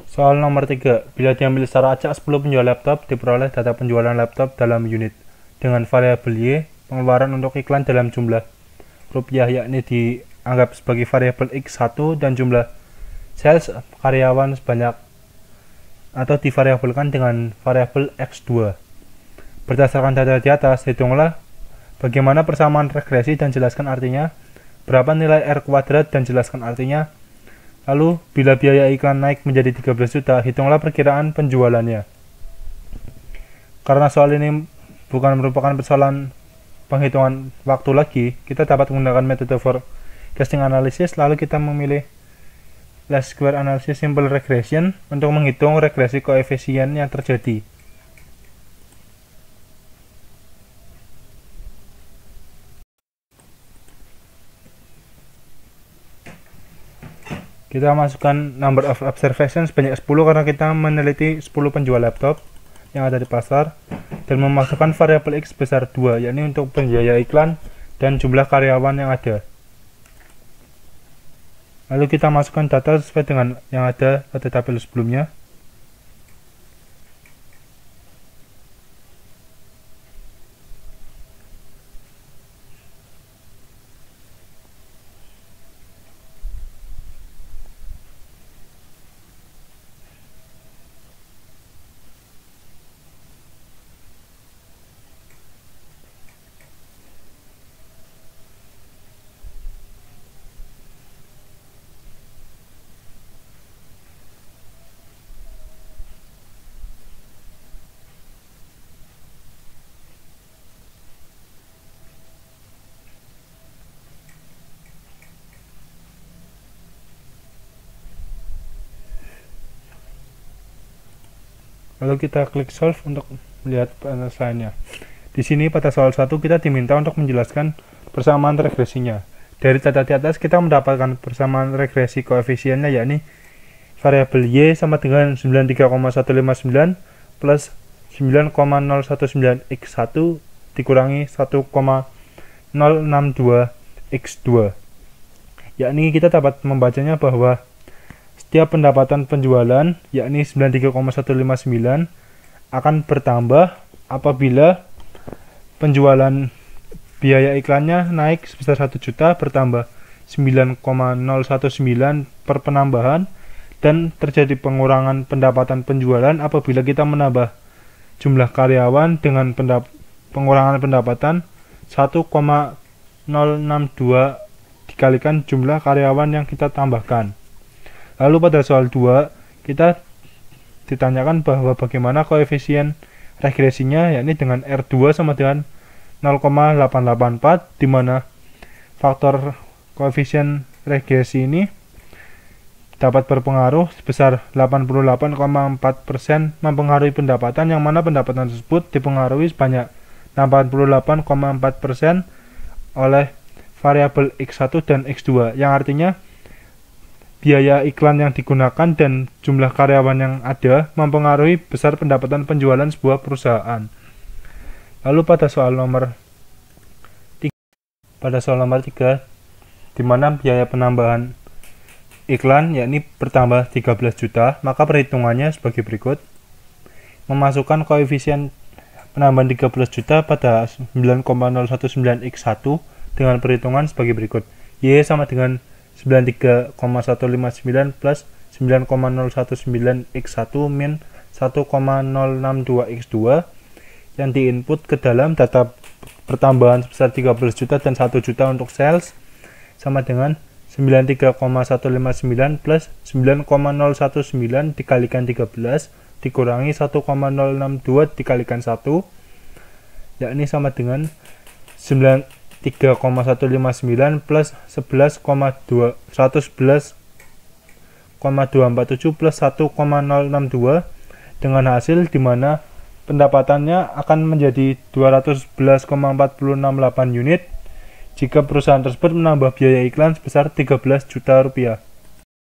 Soal nomor 3. Bila diambil secara acak 10 penjual laptop, diperoleh data penjualan laptop dalam unit. Dengan variabel Y, pengeluaran untuk iklan dalam jumlah rupiah yakni dianggap sebagai variabel X1 dan jumlah sales karyawan sebanyak atau divariabelkan dengan variabel X2. Berdasarkan data di atas, hitunglah bagaimana persamaan regresi dan jelaskan artinya, berapa nilai R kuadrat dan jelaskan artinya. Lalu, bila biaya iklan naik menjadi 13 juta, hitunglah perkiraan penjualannya. Karena soal ini bukan merupakan persoalan penghitungan waktu lagi, kita dapat menggunakan metode forecasting analysis, lalu kita memilih least square analysis simple regression untuk menghitung regresi koefisien yang terjadi. Kita masukkan number of observations sebanyak 10 karena kita meneliti 10 penjual laptop yang ada di pasar, dan memasukkan variabel X sebesar 2 yakni untuk biaya iklan dan jumlah karyawan yang ada. Lalu kita masukkan data sesuai dengan yang ada pada tabel sebelumnya. Lalu kita klik solve untuk melihat penyelesaiannya. Di sini pada soal 1 kita diminta untuk menjelaskan persamaan regresinya. Dari data di atas kita mendapatkan persamaan regresi koefisiennya yakni variabel Y sama dengan 93,159 plus 9,019 X1 dikurangi 1,062 X2. Yakni kita dapat membacanya bahwa setiap pendapatan penjualan, yakni 93,159, akan bertambah apabila penjualan biaya iklannya naik sebesar 1 juta bertambah 9,019 per penambahan, dan terjadi pengurangan pendapatan penjualan apabila kita menambah jumlah karyawan dengan pengurangan pendapatan 1,062 dikalikan jumlah karyawan yang kita tambahkan. Lalu pada soal 2, kita ditanyakan bahwa bagaimana koefisien regresinya, yakni dengan R2 sama dengan 0,884, di mana faktor koefisien regresi ini dapat berpengaruh sebesar 88,4% mempengaruhi pendapatan, yang mana pendapatan tersebut dipengaruhi sebanyak 88,4% oleh variabel X1 dan X2, yang artinya biaya iklan yang digunakan dan jumlah karyawan yang ada mempengaruhi besar pendapatan penjualan sebuah perusahaan. Lalu pada soal nomor 3, di mana biaya penambahan iklan yakni bertambah 13 juta, maka perhitungannya sebagai berikut. Memasukkan koefisien penambahan 13 juta pada 9,019 X1 dengan perhitungan sebagai berikut. Y sama dengan 93,159 plus 9,019 X1 min 1,062 X2 yang diinput ke dalam data pertambahan sebesar 13 juta dan 1 juta untuk sales sama dengan 93,159 plus 9,019 dikalikan 13 dikurangi 1,062 dikalikan 1, yakni sama dengan 3,159 plus 111,247 plus 1,062 dengan hasil di mana pendapatannya akan menjadi 211,468 unit jika perusahaan tersebut menambah biaya iklan sebesar 13 juta rupiah.